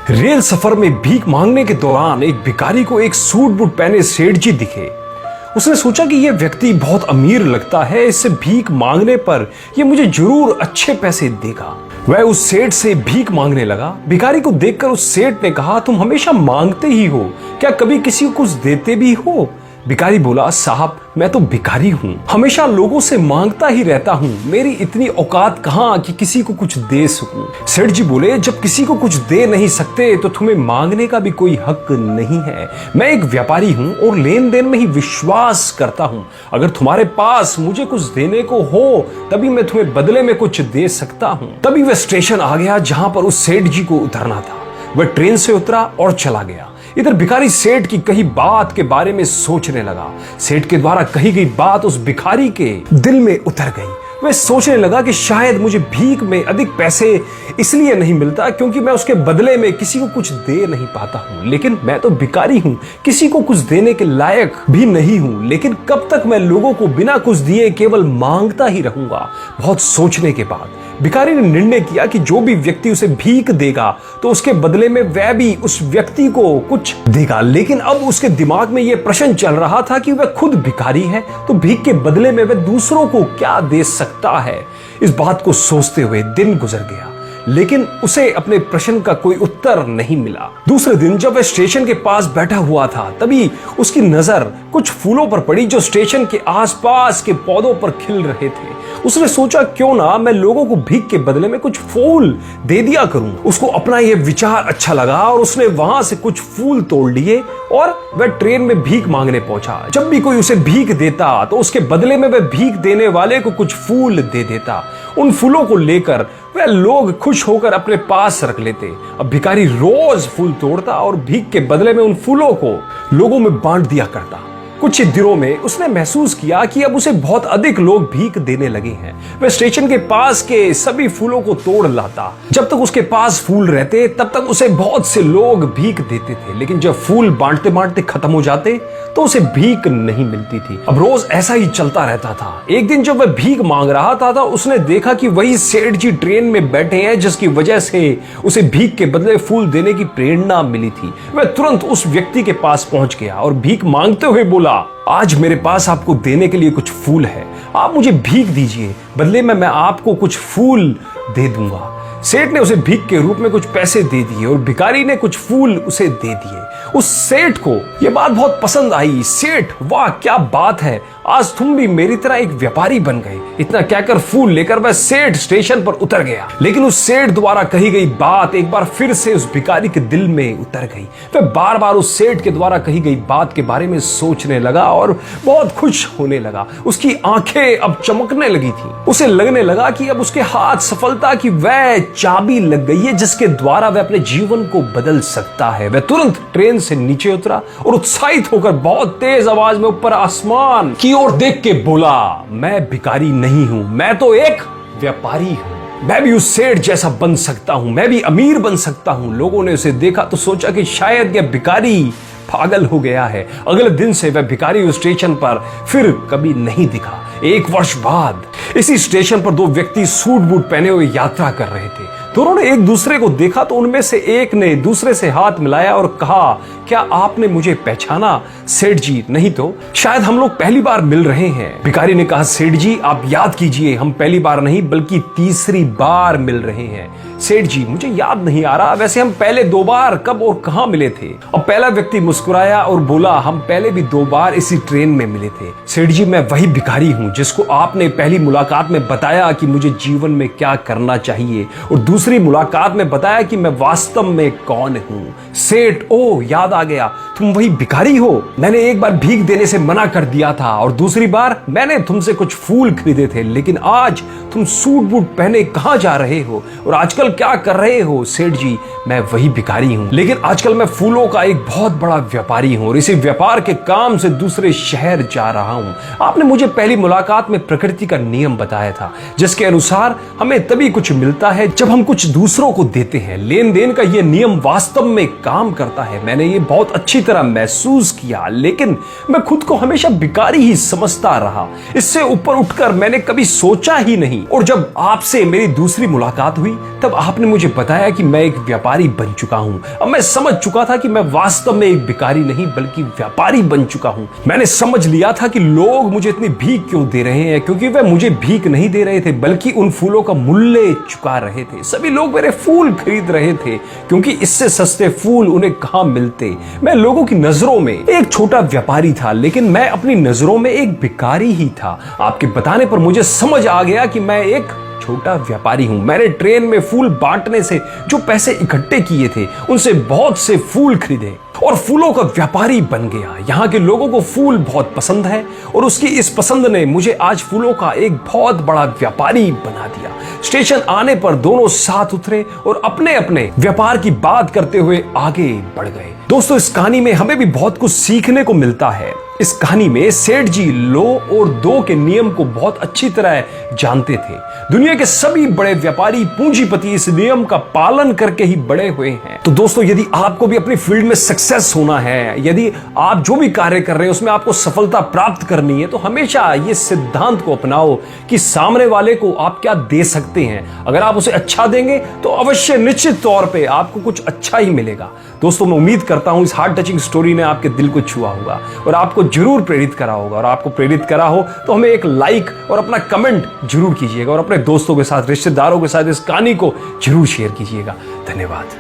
Rail सफर में भीख मांगने के दौरान एक भिखारी को एक सूट बूट पहने सेठ जी दिखे। उसने सोचा कि यह व्यक्ति बहुत अमीर लगता है, इससे भीख मांगने पर यह मुझे जरूर अच्छे पैसे देगा। वह उस सेठ से भीख मांगने लगा। भिखारी को देखकर उस सेठ ने कहा, तुम हमेशा मांगते ही हो, क्या कभी किसी को कुछ देते भी हो? भिखारी बोला, साहब मैं तो भिखारी हूँ, हमेशा लोगों से मांगता ही रहता हूँ, मेरी इतनी औकात कहाँ कि किसी को कुछ दे सकूं। सेठ जी बोले, जब किसी को कुछ दे नहीं सकते तो तुम्हें मांगने का भी कोई हक नहीं है। मैं एक व्यापारी हूँ और लेन देन में ही विश्वास करता हूँ। अगर तुम्हारे पास मुझे कुछ देने को हो तभी मैं तुम्हें बदले में कुछ दे सकता हूँ। तभी वह स्टेशन आ गया जहां पर उस सेठ जी को उतरना था। वह ट्रेन से उतरा और चला गया। इधर भिखारी सेठ की कही बात के बारे में सोचने लगा। सेठ के द्वारा कही गई बात उस भिखारी के दिल में उतर गई। वह सोचने लगा कि शायद मुझे भीख में अधिक पैसे इसलिए नहीं मिलता क्योंकि मैं उसके बदले में किसी को कुछ दे नहीं पाता हूँ। लेकिन मैं तो भिखारी हूँ, किसी को कुछ देने के लायक भी नहीं हूँ। लेकिन कब तक मैं लोगों को बिना कुछ दिए केवल मांगता ही रहूंगा? बहुत सोचने के बाद भिखारी ने निर्णय किया कि जो भी व्यक्ति उसे भीख देगा तो उसके बदले में वह भी उस व्यक्ति को कुछ देगा। लेकिन अब उसके दिमाग में यह प्रश्न चल रहा था कि वह खुद भिखारी है तो भीख के बदले में वह दूसरों को क्या दे सकता है। इस बात को सोचते हुए दिन गुजर गया, लेकिन उसे अपने प्रश्न का कोई उत्तर नहीं मिला। दूसरे दिन जब वह स्टेशन के पास बैठा हुआ था तभी उसकी नजर कुछ फूलों पर पड़ी जो स्टेशन के आसपास के पौधों पर खिल रहे थे। उसने सोचा, क्यों ना मैं लोगों को भीख के बदले में कुछ फूल दे दिया करूं। उसको अपना यह विचार अच्छा लगा और उसने वहां से कुछ फूल तोड़ लिए और वह ट्रेन में भीख मांगने पहुंचा। जब भी कोई उसे भीख देता तो उसके बदले में वह भीख देने वाले को कुछ फूल दे देता। उन फूलों को लेकर वह लोग खुश होकर अपने पास रख लेते। अब भिखारी रोज फूल तोड़ता और भीख के बदले में उन फूलों को लोगों में बांट दिया करता। कुछ दिनों में उसने महसूस किया कि अब उसे बहुत अधिक लोग भीख देने लगे हैं। वह स्टेशन के पास के सभी फूलों को तोड़ लाता। जब तक उसके पास फूल रहते तब तक उसे बहुत से लोग भीख देते थे, लेकिन जब फूल बांटते बांटते खत्म हो जाते तो उसे भीख नहीं मिलती थी। अब रोज ऐसा ही चलता रहता था। एक दिन जब वह भीख मांग रहा था तो उसने देखा कि वही सेठ जी ट्रेन में बैठे हैं जिसकी वजह से उसे भीख के बदले फूल देने की प्रेरणा मिली थी। वह तुरंत उस व्यक्ति के पास पहुंच गया और भीख मांगते हुए बोला, आज मेरे पास आपको देने के लिए कुछ फूल है, आप मुझे भीख दीजिए, बदले में मैं आपको कुछ फूल दे दूंगा। सेठ ने उसे भीख के रूप में कुछ पैसे दे दिए और भिखारी ने कुछ फूल उसे दे दिए। उस सेठ को यह बात बहुत पसंद आई। सेठ, वाह क्या बात है, आज तुम भी मेरी तरह एक व्यापारी बन गए। इतना कहकर फूल लेकर वह सेठ स्टेशन पर उतर गया। लेकिन उस सेठ द्वारा कही गई बात एक बार फिर से उस भिखारी के दिल में उतर गई। वह बार बार उस सेठ के द्वारा कही गई बात के बारे में सोचने लगा और बहुत खुश होने लगा। उसकी आंखें अब चमकने लगी थी। उसे लगने लगा कि अब उसके हाथ सफलता की वह चाबी लग गई है जिसके द्वारा वह अपने जीवन को बदल सकता है। वह तुरंत ट्रेन से नीचे उतरा और उत्साहित होकर बहुत तेज आवाज में ऊपर आसमान की ओर देख के बोला, मैं भिखारी नहीं हूं, मैं तो एक व्यापारी हूं। मैं भी उस सेठ जैसा बन सकता हूं, मैं भी अमीर बन सकता हूं। लोगों ने उसे देखा तो सोचा कि शायद यह भिखारी पागल हो गया है। अगले दिन से वह भिखारी उस स्टेशन पर फिर कभी नहीं दिखा। एक वर्ष बाद इसी स्टेशन पर दो व्यक्ति सूट बूट पहने हुए यात्रा कर रहे थे। दोनों ने एक दूसरे को देखा तो उनमें से एक ने दूसरे से हाथ मिलाया और कहा, क्या आपने मुझे पहचाना? सेठ जी, नहीं तो, शायद हम लोग पहली बार मिल रहे हैं। भिखारी ने कहा, सेठ जी आप याद कीजिए, हम पहली बार नहीं बल्कि तीसरी बार मिल रहे हैं। सेठ जी, मुझे याद नहीं आ रहा, वैसे हम पहले 2 बार कब और कहां मिले थे? अब पहला व्यक्ति मुस्कुराया और बोला, हम पहले भी 2 बार इसी ट्रेन में मिले थे। सेठ जी, मैं वही भिखारी हूं जिसको आपने पहली मुलाकात में बताया कि मुझे जीवन में क्या करना चाहिए और दूसरी मुलाकात में बताया कि मैं वास्तव में कौन हूं। सेठ, ओ याद आ गया, तुम वही भिखारी हो। मैंने एक बार भीख देने से मना कर दिया था और दूसरी बार मैंने तुमसे कुछ फूल खरीदे थे, लेकिन आज तुम सूट बूट पहने कहां जा रहे हो और आजकल क्या कर रहे हो? सेठ जी, मैं वही भिखारी हूं, लेकिन आजकल मैं फूलों का एक बहुत बड़ा व्यापारी हूं और इसी व्यापार के काम से दूसरे शहर जा रहा हूं। आपने मुझे पहली मुलाकात में प्रकृति का नियम बताया था जिसके अनुसार हमें तभी कुछ मिलता है जब हम कुछ कुछ दूसरों को देते हैं। लेन देन का ये नियम वास्तव में काम करता है। मैंने ये बहुत अच्छी तरह महसूस किया, लेकिन मैं खुद को हमेशा भिखारी ही समझता रहा। इससे ऊपर उठकर मैंने कभी सोचा ही नहीं। और जब आपसे मेरी दूसरी मुलाकात हुई तब आपने मुझे बताया कि मैं एक व्यापारी बन चुका हूं। अब मैं समझ चुका था कि मैं वास्तव में एक भिखारी नहीं बल्कि व्यापारी बन चुका हूं। मैंने समझ लिया था कि लोग मुझे इतनी भीख क्यों दे रहे हैं, क्योंकि वे मुझे भीख नहीं दे रहे थे बल्कि उन फूलों का मूल्य चुका रहे थे। सभी लोग मेरे फूल खरीद रहे थे क्योंकि इससे सस्ते फूल उन्हें कहां मिलते। मैं लोगों की नजरों में एक छोटा व्यापारी था, लेकिन मैं अपनी नजरों में एक भिखारी ही था। आपके बताने पर मुझे समझ आ गया कि मैं एक छोटा व्यापारी हूं। मैंने ट्रेन में फूल बांटने से जो पैसे इकट्ठे किए थे उनसे बहुत से फूल खरीदे और फूलों का व्यापारी बन गया। यहाँ के लोगों को फूल बहुत पसंद है और उसकी इस पसंद ने मुझे आज फूलों का एक बहुत बड़ा व्यापारी बना दिया। स्टेशन आने पर दोनों साथ उतरे और अपने अपने व्यापार की बात करते हुए आगे बढ़ गए। दोस्तों, इस कहानी में हमें भी बहुत कुछ सीखने को मिलता है। इस कहानी में सेठ जी लो और दो के नियम को बहुत अच्छी तरह जानते थे। दुनिया के सभी बड़े व्यापारी पूंजीपति इस नियम का पालन करके ही बड़े हुए हैं। तो दोस्तों, यदि आपको भी अपनी फील्ड में सक्सेस होना है, यदि आप जो भी कार्य कर रहे हैं उसमें आपको सफलता प्राप्त करनी है, तो हमेशा ये सिद्धांत को अपनाओ कि सामने वाले को आप क्या दे सकते हैं। अगर आप उसे अच्छा देंगे तो अवश्य निश्चित तौर पे आपको कुछ अच्छा ही मिलेगा। दोस्तों, मैं उम्मीद करता हूं इस हार्ट टचिंग स्टोरी ने आपके दिल को छुआ होगा और आपको जरूर प्रेरित करा होगा। और आपको प्रेरित करा हो तो हमें एक लाइक और अपना कमेंट जरूर कीजिएगा और अपने दोस्तों के साथ, रिश्तेदारों के साथ इस कहानी को जरूर शेयर कीजिएगा। धन्यवाद।